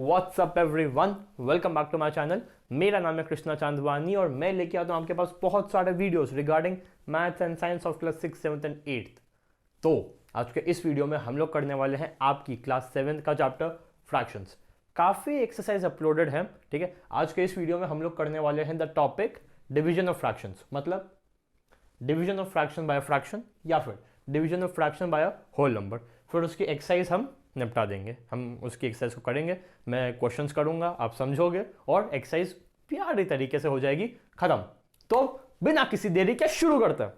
WhatsApp everyone, welcome back to my channel. मेरा नाम है कृष्णा चांदवानी और मैं लेके आता हूँ आपके पास बहुत सारे videos regarding maths and science of class 6, 7 and 8। तो आज के इस वीडियो में हम लोग करने वाले हैं आपकी क्लास 7 का चैप्टर फ्रैक्शंस। काफ़ी एक्सरसाइज अपलोडेड है, ठीक है। आज के इस वीडियो में हम लोग करने वाले हैं the topic division of fractions, मतलब division of fraction by fraction या फिर division of fraction by whole number. फिर उसकी एक्सरसाइज हम निपटा देंगे, हम उसकी एक्सरसाइज को करेंगे। मैं क्वेश्चंस करूंगा, आप समझोगे और एक्सरसाइज प्यारी तरीके से हो जाएगी खत्म। तो बिना किसी देरी के शुरू करते हैं।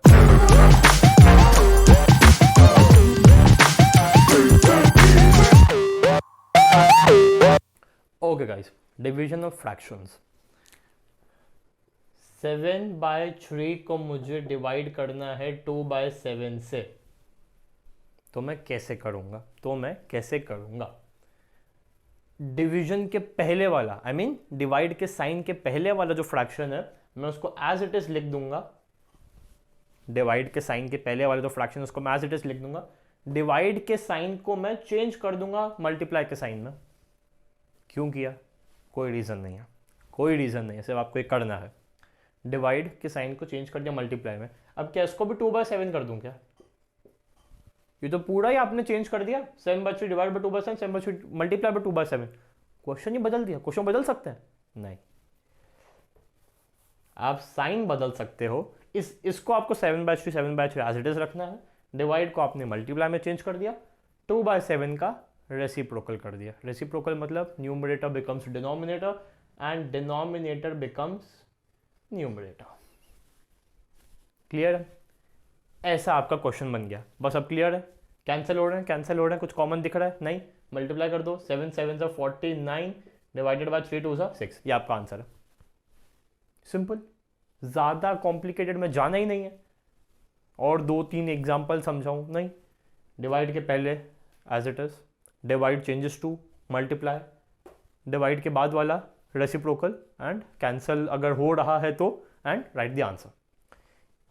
Okay guys, division of fractions. 7/3 को मुझे डिवाइड करना है 2/7 से। तो मैं कैसे करूंगा? डिवीजन के पहले वाला, आई मीन डिवाइड के साइन के पहले वाला जो फ्रैक्शन है, मैं उसको एज इट इज लिख दूंगा। डिवाइड के साइन के पहले वाला जो फ्रैक्शन है उसको मैं एज इट इज लिख दूंगा। डिवाइड के साइन को मैं चेंज कर दूंगा मल्टीप्लाई के साइन में। क्यों किया? कोई रीजन नहीं है, सिर्फ आपको ये करना है। डिवाइड के साइन को चेंज कर दिया मल्टीप्लाई में। अब क्या इसको भी 2/7 कर दूं क्या? ये तो पूरा ही आपने चेंज कर दिया। 7/3 divide by 2/7, 7/3 multiply by 2/7। Question ही बदल दिया। क्वेश्चन बदल सकते हैं? नहीं, आप साइन बदल सकते हो। इसको आपको 7/3 एज इट इज रखना है। डिवाइड को आपने मल्टीप्लाई में चेंज कर दिया। 2/7 का रेसिप्रोकल कर दिया। रेसिप्रोकल मतलब numerator becomes denominator and denominator becomes numerator. Clear है? ऐसा आपका क्वेश्चन बन गया। बस अब क्लियर है? कैंसिल हो रहे हैं, कुछ कॉमन दिख रहा है? नहीं। मल्टीप्लाई कर दो। 7 7 49 डिवाइडेड बाय 3 2 6। ये आपका आंसर है। सिंपल, ज़्यादा कॉम्प्लिकेटेड में जाना ही नहीं है। और 2-3 एग्जाम्पल समझाऊं? नहीं। डिवाइड के पहले as it is, divide changes to multiply, divide के बाद वाला रेसिप्रोकल एंड कैंसिल अगर हो रहा है तो, एंड राइट द आंसर।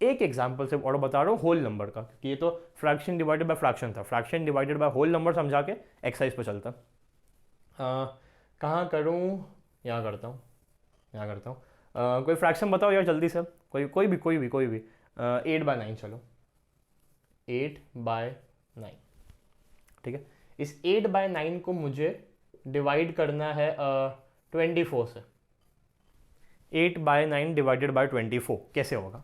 एक एग्जाम्पल से और बता रहा हूँ होल नंबर का, कि ये तो फ्रैक्शन डिवाइडेड बाय फ्रैक्शन था। Fraction divided by whole number समझा के एक्सरसाइज पे चलता। कहाँ करूँ? यहाँ करता हूँ। कोई फ्रैक्शन बताओ यार जल्दी से। कोई भी 8/9 चलो। 8/9, ठीक है। इस 8/9 को मुझे डिवाइड करना है 24 से। 8/9 डिवाइडेड बाय 24 कैसे होगा?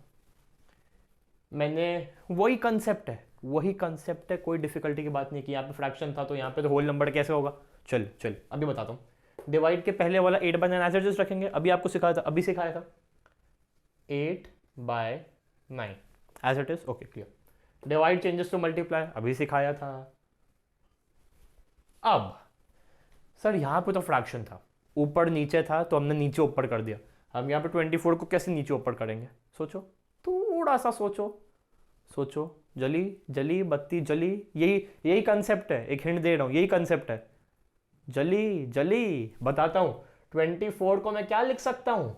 मैंने वही कंसेप्ट है, कोई डिफिकल्टी की बात नहीं की। यहाँ पे फ्रैक्शन था तो यहाँ पे तो होल नंबर कैसे होगा? चल अभी बताता हूँ। डिवाइड के पहले वाला 8/9 एज इट इज रखेंगे। अभी आपको सिखाया था 8/9 as it is. Okay, clear. Divide changes to multiply अभी सिखाया था। अब सर यहाँ पे तो फ्रैक्शन था, ऊपर नीचे था तो हमने नीचे ऊपर कर दिया। हम यहाँ पे 24 को कैसे नीचे ऊपर करेंगे? सोचो, थोड़ा सा सोचो। जली बत्ती जली, यही कंसेप्ट है। एक हिंट दे रहा हूं, यही कंसेप्ट है। जली बताता हूं। 24 को मैं क्या लिख सकता हूं?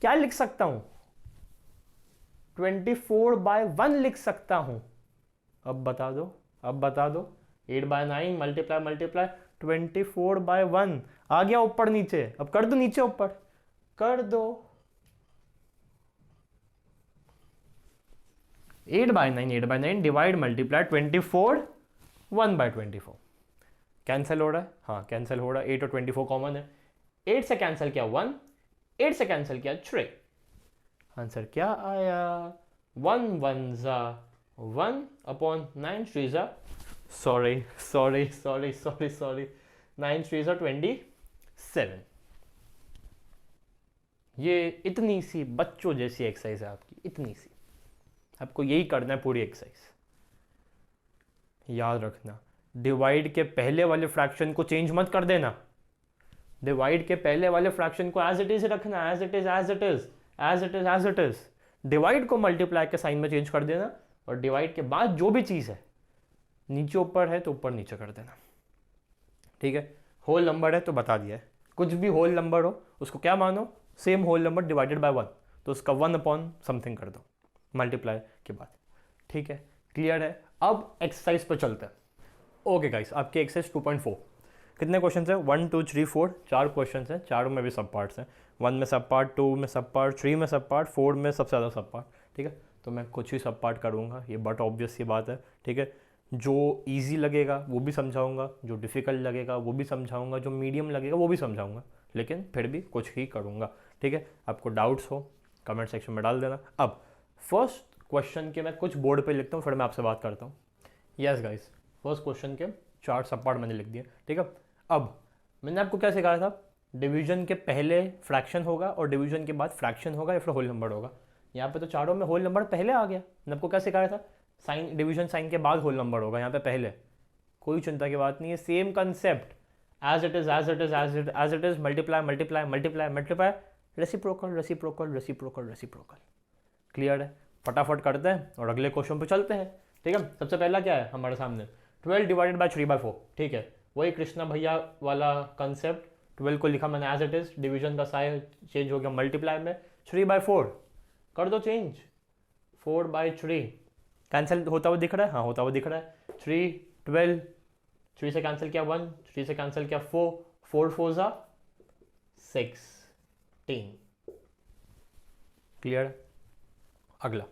24/1 लिख सकता हूं। अब बता दो। 8/9 मल्टीप्लाई 24/1 आ गया ऊपर नीचे। अब कर दो नीचे ऊपर, कर दो। 8/9 डिवाइड मल्टीप्लाई 24 1/24। कैंसिल हो रहा है? हाँ कैंसिल हो रहा है। 8 और 24 कॉमन है। 8 से कैंसिल किया 1, 8 से कैंसिल किया 3। आंसर क्या आया? 1 1 1 अपॉन 9 3 सॉरी 9 3 27। ये इतनी सी बच्चों जैसी एक्सरसाइज है आपकी, इतनी सी। आपको यही करना है पूरी एक्सरसाइज। याद रखना, डिवाइड के पहले वाले फ्रैक्शन को चेंज मत कर देना। डिवाइड के पहले वाले फ्रैक्शन को एज इट इज रखना। As it is. डिवाइड को मल्टीप्लाई के साइन में चेंज कर देना, और डिवाइड के बाद जो भी चीज है नीचे ऊपर है तो ऊपर नीचे कर देना, ठीक है। होल नंबर है तो बता दिया है, कुछ भी होल नंबर हो उसको क्या मानो? Same whole number divided by 1, तो उसका 1 अपॉन समथिंग कर दो मल्टीप्लाई के बाद, ठीक है। क्लियर है? अब एक्सरसाइज पर चलते हैं। ओके गाइस, आपकी एक्सरसाइज 2.4 कितने क्वेश्चन है? 1 2 3 4, 4 क्वेश्चन हैं, चारों में भी सब पार्ट्स हैं। 1 में सब पार्ट, 2 में सब पार्ट, 3 में सब पार्ट, 4 में सबसे ज़्यादा सब पार्ट। ठीक है, तो मैं कुछ ही सब पार्ट करूँगा, ये बट ऑब्वियस सी बात है। ठीक है, जो ईजी लगेगा वो भी समझाऊंगा, जो डिफ़िकल्ट लगेगा वो भी समझाऊंगा, जो मीडियम लगेगा वो भी समझाऊंगा, लेकिन फिर भी कुछ ही करूँगा। ठीक है, आपको डाउट्स हो कमेंट सेक्शन में डाल देना। अब फर्स्ट क्वेश्चन के मैं कुछ बोर्ड पे लिखता हूँ, फिर मैं आपसे बात करता हूँ। यस गाइस, फर्स्ट क्वेश्चन के 4 सब पार्ट मैंने लिख दिए। ठीक है, अब मैंने आपको क्या सिखाया था? डिवीजन के पहले फ्रैक्शन होगा और डिवीजन के बाद फ्रैक्शन होगा या फिर होल नंबर होगा। यहाँ पे तो चारों में होल नंबर पहले आ गया। मैंने आपको क्या सिखाया था? साइन, डिवीजन साइन के बाद होल नंबर होगा, यहाँ पे पहले। कोई चिंता की बात नहीं है, same concept, as it is as it is as it as it is, multiply multiply multiply multiply, reciprocal reciprocal reciprocal reciprocal. Clear है? फटाफट करते हैं और अगले क्वेश्चन पे चलते हैं। ठीक है, सबसे पहला क्या है हमारे सामने? 12 डिवाइडेड बाई 3/4। ठीक है, वही कृष्णा भैया वाला कंसेप्ट। 12 को लिखा मैंने एज इट इज, डिवीजन का साइन चेंज हो गया मल्टीप्लाई में, 3/4 कर दो चेंज, 4/3 कैंसिल होता हुआ दिख रहा है? हाँ, होता हुआ दिख रहा है। 3 12, 3 से कैंसिल किया 1, 3 से कैंसिल किया 4, 4 4 जा 16। क्लियर? अगला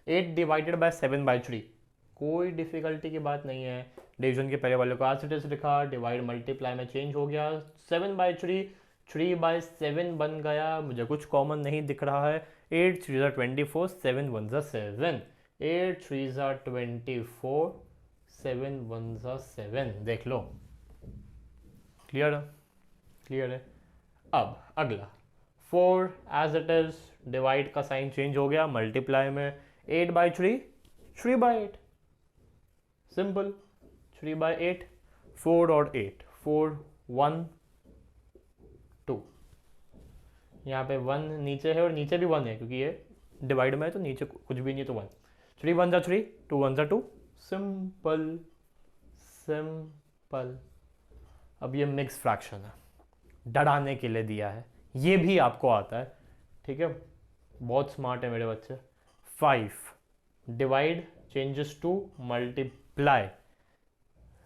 8 डिवाइडेड बाय 7/3। कोई डिफिकल्टी की बात नहीं है, डिवीजन के पहले वाले को एज इट इज लिखा, डिवाइड मल्टीप्लाई में चेंज हो गया, 7/3 3/7 बन गया। मुझे कुछ कॉमन नहीं दिख रहा है। 8 3 24, 7 1 7, 8 3 24, 7 1 7, देख लो। क्लियर है? क्लियर है। अब अगला 4 एज इट इज, डिवाइड का साइन चेंज हो गया मल्टीप्लाई में, 8/3 3/8, सिंपल, 3/8, 4 और 8, 4 1 2, यहाँ पे 1 नीचे है और नीचे भी 1 है क्योंकि ये डिवाइड में है, तो नीचे कुछ भी नहीं तो 1, 3 1 3, 2 1 2, सिंपल सिंपल। अब ये मिक्स फ्रैक्शन है, डराने के लिए दिया है, ये भी आपको आता है। ठीक है, बहुत स्मार्ट है मेरे बच्चे। 5 divide changes to multiply,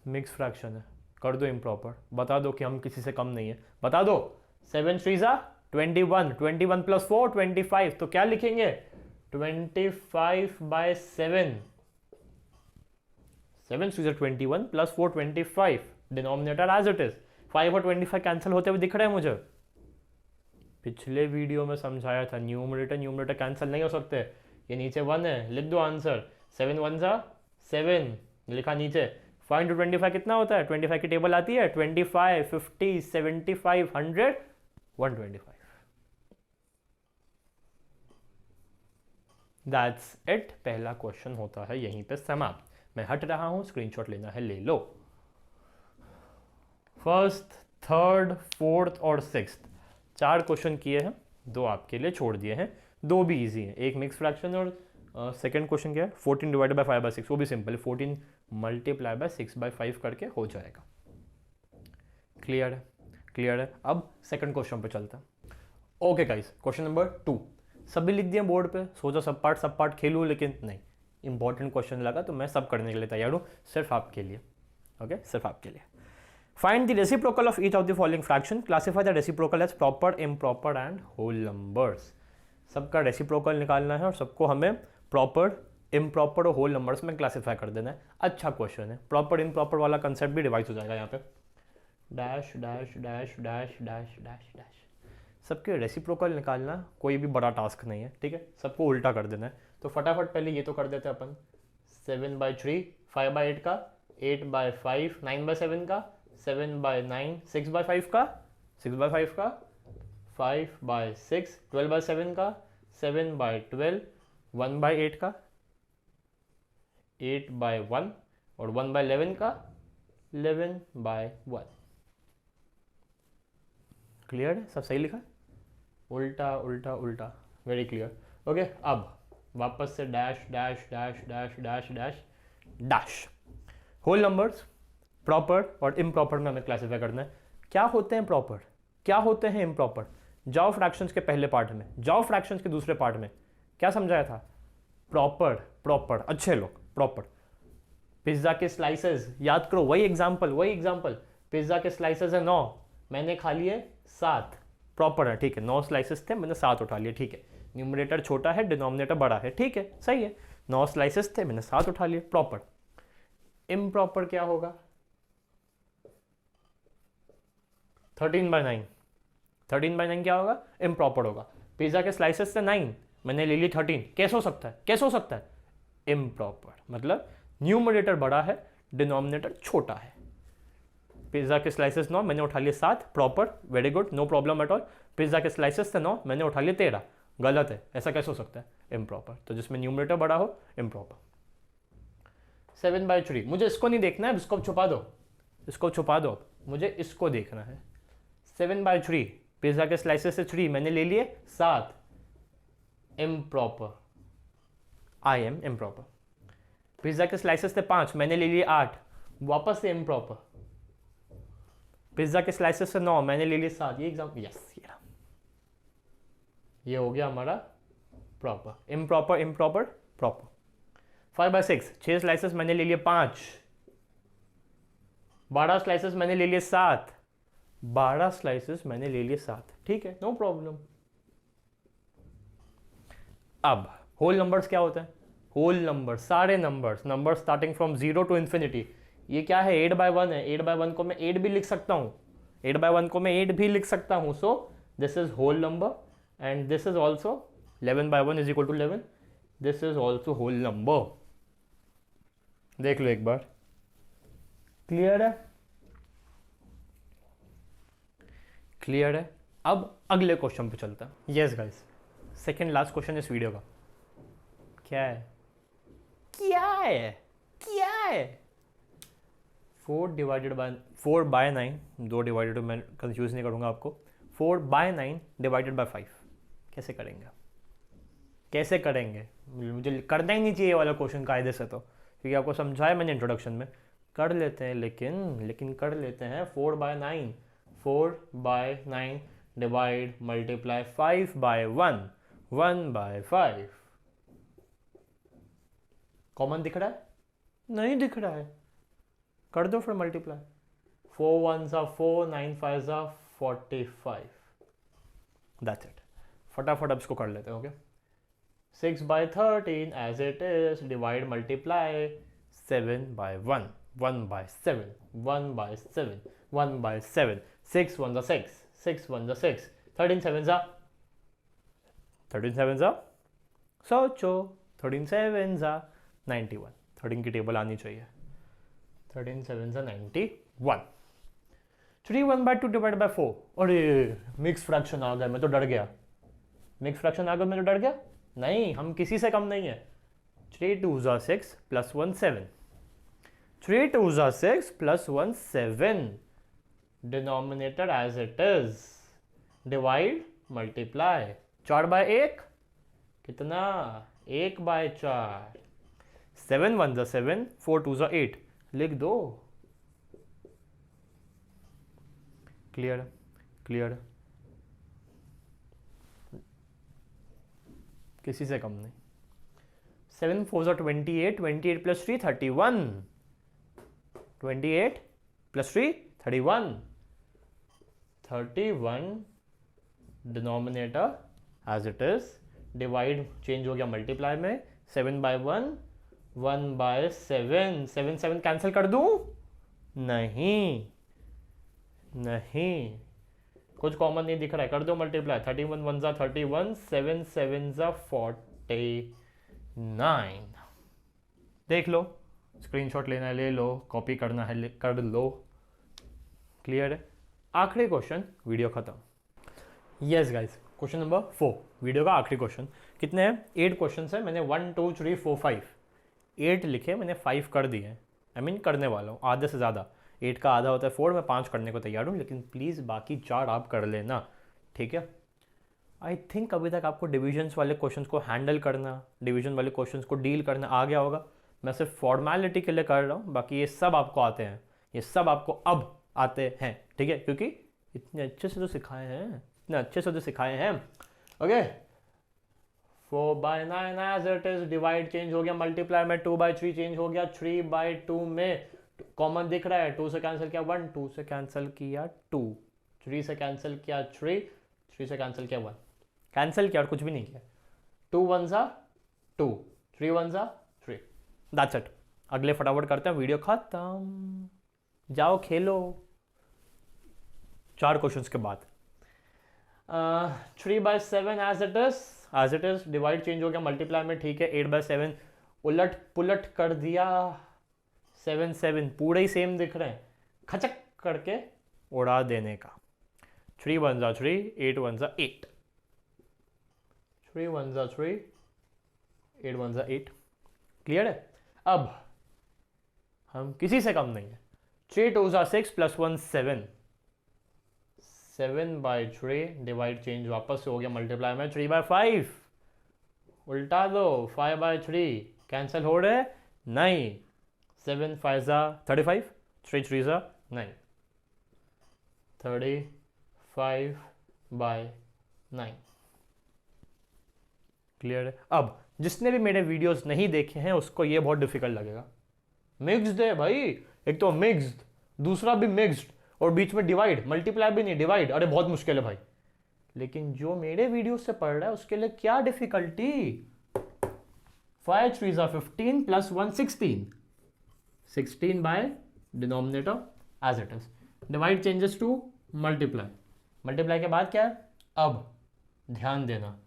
mix fraction है, कर दो इम्प्रॉपर, बता दो कि हम किसी से कम नहीं है, बता दो। 7 3 21, 21 + 4 25, तो क्या लिखेंगे? 25/7, 7 3 21 + 4 25, डिनोमिनेटर एज इट इज। 5 और 25 कैंसिल होते हुए दिख रहे हैं मुझे। पिछले वीडियो में समझाया था, न्यूमरेटर कैंसिल नहीं हो सकते। ये नीचे 1 है, लिख दो आंसर, 7 1 7 लिखा नीचे। 5 × 25 कितना होता है? 25 की टेबल आती है, 25 50 75 100 125। दैट्स इट, पहला क्वेश्चन होता है यहीं पे समाप्त। मैं हट रहा हूं, स्क्रीनशॉट लेना है ले लो। फर्स्ट, थर्ड, फोर्थ और सिक्स्थ 4 क्वेश्चन किए हैं, 2 आपके लिए छोड़ दिए हैं, 2 भी इजी हैं। एक मिक्स फ्रैक्शन और सेकंड क्वेश्चन क्या है? 14 डिवाइडेड बाय 5/6, वो भी सिंपल है, 14 मल्टीप्लाई बाय 6/5 करके हो जाएगा। क्लियर है? क्लियर है। अब सेकंड क्वेश्चन पे चलता है। ओके गाइस, क्वेश्चन नंबर 2 सभी लिख दिए बोर्ड पे, सोचा सब पार्ट खेलूँ, लेकिन नहीं, इंपॉर्टेंट क्वेश्चन लगा तो मैं सब करने के लिए तैयार हूँ, सिर्फ आपके लिए। ओके, सिर्फ आपके लिए। Find the reciprocal of each of the following fraction. Classify the reciprocal as proper, improper and whole numbers. सबका रेसिप्रोकल निकालना है और सबको हमें प्रॉपर, इम्प्रॉपर और होल नंबर्स में क्लासीफाई कर देना है। अच्छा क्वेश्चन है, प्रॉपर इम्प्रॉपर वाला कंसेप्ट भी रिवाइज हो जाएगा यहाँ पे। Dash dash dash dash dash dash dash, सबके रेसिप्रोकल निकालना कोई भी बड़ा टास्क नहीं है। ठीक है, सबको उल्टा कर देना है। तो फटाफट पहले ये तो कर देते हैं अपन, 7/3 5/8 का, 8/5 9/7 का, 7/9 6/5 का, 6/5 का, 5/6 12/7 का, 7/12 1/8 का, 8/1 और 1/11 का, 11/1। क्लियर है? सब सही लिखा? उल्टा उल्टा उल्टा, वेरी क्लियर। ओके, अब वापस से dash dash dash dash dash dash dash. Whole numbers proper और इम्प्रॉपर में हमें क्लासीफाई करना है। क्या होते हैं प्रॉपर, क्या होते हैं इम्प्रॉपर? जाओ फ्रैक्शंस के पहले पार्ट में, जाओ फ्रैक्शंस के दूसरे पार्ट में, क्या समझाया था? प्रॉपर प्रॉपर, अच्छे लोग, प्रॉपर। पिज्जा के स्लाइसेस याद करो, वही एग्जांपल, पिज्ज़ा के स्लाइसेस है 9, मैंने खा लिए 7, प्रॉपर है, ठीक है। 9 स्लाइसेस थे, मैंने 7 उठा लिए, ठीक है। न्यूमरेटर छोटा है, डिनोमिनेटर बड़ा है, ठीक है, सही है। 9 स्लाइसेस थे, मैंने 7 उठा लिए, प्रॉपर। इम्प्रॉपर क्या होगा? 13/9। 13/9 क्या होगा? इम्प्रॉपर होगा। पिज्ज़ा के स्लाइसेस थे 9, मैंने ले ली 13, कैसे हो सकता है? कैसे हो सकता है? इम्प्रॉपर, मतलब न्यूमरेटर बड़ा है, डिनोमिनेटर छोटा है। पिज्ज़ा के स्लाइसेस 9, मैंने उठा लिए 7, proper, very good, no problem at all. Pizza के स्लाइसेस थे 9, मैंने उठा लिए 13, गलत है, ऐसा कैसे हो सकता है? इम्प्रॉपर। तो जिसमें न्यूमरेटर बड़ा हो, इम्प्रॉपर। 7/3, मुझे इसको नहीं देखना है, इसको छुपा दो, इसको छुपा दो, मुझे इसको देखना है। 7/3, पिज्ज़ा के स्लाइसेस से 3, मैंने ले लिए 7, improper, I am improper. Pizza के स्लाइसेस थे 5, मैंने ले लिए 8, वापस से इम्प्रॉपर। पिज्ज़ा के स्लाइसेस से 9, मैंने ले लिए 7, ये एग्जाम, यस, ये हो गया हमारा proper. Improper, improper, proper. 5/6, 6 slices मैंने ले लिए 5, 12 स्लाइसेस मैंने ले लिए 7, 12 स्लाइसेस मैंने ले लिए 7, ठीक है, नो प्रॉब्लम। अब होल नंबर्स क्या होते हैं? होल नंबर, सारे number starting from 0 to infinity. ये क्या है? 8/1 है। 8/1 को मैं 8 भी लिख सकता हूँ, 8/1 को मैं 8 भी लिख सकता हूँ। So this is whole number and this is also 11/1 is equal to 11, this is also whole number. देख लो एक बार, क्लियर है? क्लियर है। अब अगले क्वेश्चन पे चलता है। Yes guys, second last question इस वीडियो का। क्या है? क्या है? क्या है? 4/9, 2 डिवाइडेड, मैं कंफ्यूज नहीं करूंगा आपको। 4/9 डिवाइडेड बाय 5 कैसे करेंगे? कैसे करेंगे? मुझे करना ही नहीं चाहिए वाला क्वेश्चन कायदे से, तो क्योंकि आपको समझाया मैंने इंट्रोडक्शन में। कर लेते हैं, लेकिन कर लेते हैं। 4/9, 4/9 डिवाइड मल्टीप्लाई 5/1, 1/5। कॉमन दिख रहा है? नहीं दिख रहा है। कर दो फिर multiply. 4 1s are 4, 9 5s are 45। That's it. फटाफट अब इसको कर लेते हैं। Okay, 6/13 as it is, divide multiply 7/1, 1/7, 1/7, 1/7, 6 1s are 6, 6 1s are 6, 13 7s are socho, 13 7s are 91। 13 की टेबल आनी चाहिए। 13 7s are 91। 3 1/2 divide by 4। अरे मिक्स फ्रैक्शन आ गया, मैं तो डर गया। मिक्स फ्रैक्शन आ गया, मैं तो डर गया। नहीं, हम किसी से कम नहीं है। 3 2s are 6 plus 1 7, 3 2s are 6 plus 1 7, denominator as it is, divide multiply 4/1 कितना? 1/4। 7 1s are 7, 4 2s are 8, लिख दो। क्लियर? क्लियर? किसी से कम नहीं। 7 4s are 28, 28 plus 3 31, 28 plus 3 31, 31 denominator as it is, divide change हो गया मल्टीप्लाई में। 7/1, 1/7, 7 7 कैंसिल कर दूं? नहीं, कुछ कॉमन नहीं दिख रहा है। कर दो multiply. 31 1s are 31, 7 7s are 49। देख लो, स्क्रीनशॉट लेना है ले लो, कॉपी करना है कर लो। क्लियर है? आखिरी क्वेश्चन, वीडियो खत्म। Yes guys, question number 4, video का आखिरी क्वेश्चन। कितने हैं? 8 क्वेश्चन है। मैंने 1 2 3 4 5 8 लिखे, मैंने 5 कर दिए। आई मीन करने वाला हूँ, आधे से ज़्यादा। 8 का आधा होता है 4, मैं 5 करने को तैयार हूँ, लेकिन प्लीज़ बाकी 4 आप कर लेना, ठीक है? आई थिंक अभी तक आपको डिविजन्स वाले क्वेश्चंस को हैंडल करना, डिवीजन वाले क्वेश्चंस को डील करना आ गया होगा। मैं सिर्फ फॉर्मेलिटी के लिए कर रहा हूँ, बाकी ये सब आपको आते हैं, ये सब आपको अब आते हैं, ठीक है? क्योंकि इतने अच्छे से तो सिखाए हैं, इतने अच्छे से तो सिखाए हैं। Okay, 4/9 as it is, divide change हो गया मल्टीप्लाई में, 2/3 चेंज हो गया, 3/2 में कॉमन दिख रहा है, 2 से कैंसिल किया 1, 2 से कैंसिल किया 2, 3 से कैंसिल किया 3, 3 से कैंसिल किया 1, कैंसिल किया और कुछ भी नहीं किया। 2 1 सा 2, 3 1 सा 3, दैट्स इट। अगले फटाफट करते हैं, वीडियो खत्म, जाओ खेलो। 4 क्वेश्चंस के बाद 3/7 as it is, divide change हो गया मल्टीप्लाई में, ठीक है। 8/7 उलट पुलट कर दिया, 7 7 पूरे ही सेम दिख रहे हैं, खचक करके उड़ा देने का। 3 1 सा 3, 8 1 सा 8, 3 1 सा 3, 8 1 सा 8, क्लियर है। अब हम किसी से कम नहीं है। 3 2 सा 6 प्लस 1 7, 7/3 डिवाइड चेंज वापस से हो गया मल्टीप्लाई में। 3/5 उल्टा दो, 5/3 कैंसिल हो रहे नहीं, 7 5 सा 35, 3 3 सा 9, 35/9, क्लियर है। अब जिसने भी मेरे वीडियोस नहीं देखे हैं उसको ये बहुत डिफिकल्ट लगेगा। मिक्स्ड है भाई, एक तो मिक्स्ड, दूसरा भी मिक्स्ड, और बीच में डिवाइड, मल्टीप्लाई भी नहीं, डिवाइड, अरे बहुत मुश्किल है भाई। लेकिन जो मेरे वीडियो से पढ़ रहा है उसके लिए क्या डिफिकल्टी। 5 3 सा 15 plus 1 16, 16 by denominator as it is, divide changes to multiply, multiply के बाद क्या है। अब ध्यान देना,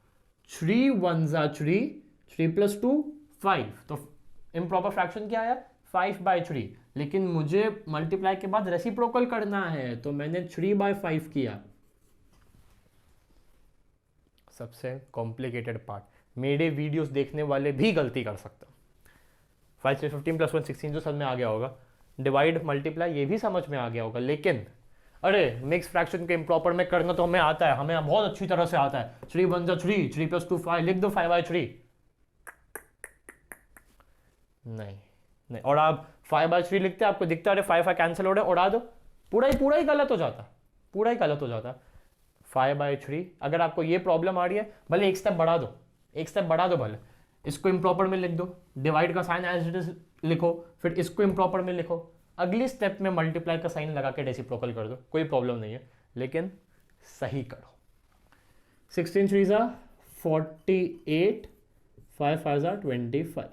3 1 सा 3, 3 प्लस 2 5, तो इम्प्रॉपर फ्रैक्शन क्या आया 5/3, लेकिन मुझे मल्टीप्लाई के बाद रेसिप्रोकल करना है तो मैंने 3/5 किया। सबसे कॉम्प्लिकेटेड पार्ट, मेरे वीडियोस देखने वाले भी गलती कर सकते हैं। 5 3 15 प्लस 1 16 जो समझ में आ गया होगा, डिवाइड मल्टीप्लाई ये भी समझ में आ गया होगा, लेकिन अरे मिक्स फ्रैक्शन के इम्प्रॉपर में करना तो हमें आता है, हमें बहुत अच्छी तरह से आता है। 3 1 सा 3, 3 प्लस 2 5, लिख दो 5/3, नहीं। और आप 5/3 लिखते हैं, आपको दिखता है 5 कैंसिल हो रहा है, उड़ा दो, पूरा ही गलत हो जाता, पूरा ही गलत हो जाता। 5/3, अगर आपको ये प्रॉब्लम आ रही है, भले एक स्टेप बढ़ा दो, भले इसको इम्प्रॉपर में लिख दो, डिवाइड का साइन एज इट इज लिखो, फिर इसको इम्प्रॉपर में लिखो, अगली स्टेप में मल्टीप्लाई का साइन लगा के रेसिप्रोकल कर दो, कोई प्रॉब्लम नहीं है, लेकिन सही करो। 16 3 सा 48, 5 5 सा 25,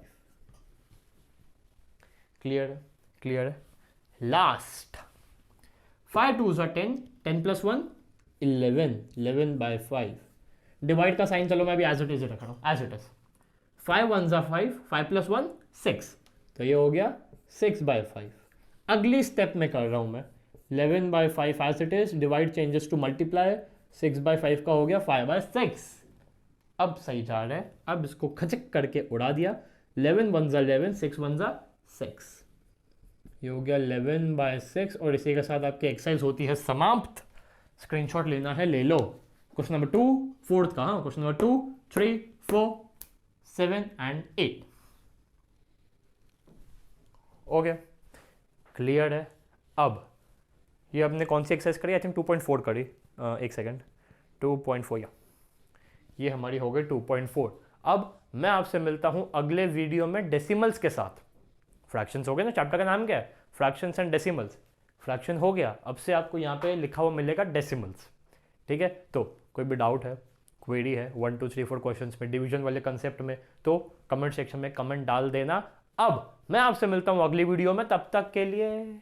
क्लियर है। लास्ट 5 2 सा 10, 10 प्लस 1 11, 11/5, डिवाइड का साइन चलो मैं भी एज इट इज रख रहा हूँ, एज इट इज। 5 1 सा 5, 5 प्लस 1 6, तो ये हो गया 6/5। अगली स्टेप में कर रहा हूँ मैं 11/5 as it is, divide changes to multiply, 6/5 का हो गया 5/6। अब सही जा रहा है, अब इसको खचक करके उड़ा दिया, 11 1 सा 11, 6 1 सा 6, ये हो गया 11/6। और इसी के साथ आपकी एक्सरसाइज होती है समाप्त। स्क्रीनशॉट लेना है ले लो। क्वेश्चन नंबर 2 फोर्थ का, हाँ, question number 2 3 4 7 and 8, okay, clear है। अब ये हमने कौन सी एक्सरसाइज करी, आई थिंक 2.4 करी, एक सेकेंड, 2.4, या ये हमारी हो गई 2.4। अब मैं आपसे मिलता हूं अगले वीडियो में डेसिमल्स के साथ। फ्रैक्शंस हो गए ना, चैप्टर का नाम क्या है, फ्रैक्शंस एंड डेसिमल्स। फ्रैक्शन हो गया, अब से आपको यहाँ पे लिखा हुआ मिलेगा डेसिमल्स, ठीक है। तो कोई भी डाउट है, क्वेरी है 1 2 3 4 क्वेश्चंस में, डिवीजन वाले कंसेप्ट में, तो कमेंट सेक्शन में कमेंट डाल देना। अब मैं आपसे मिलता हूँ अगली वीडियो में, तब तक के लिए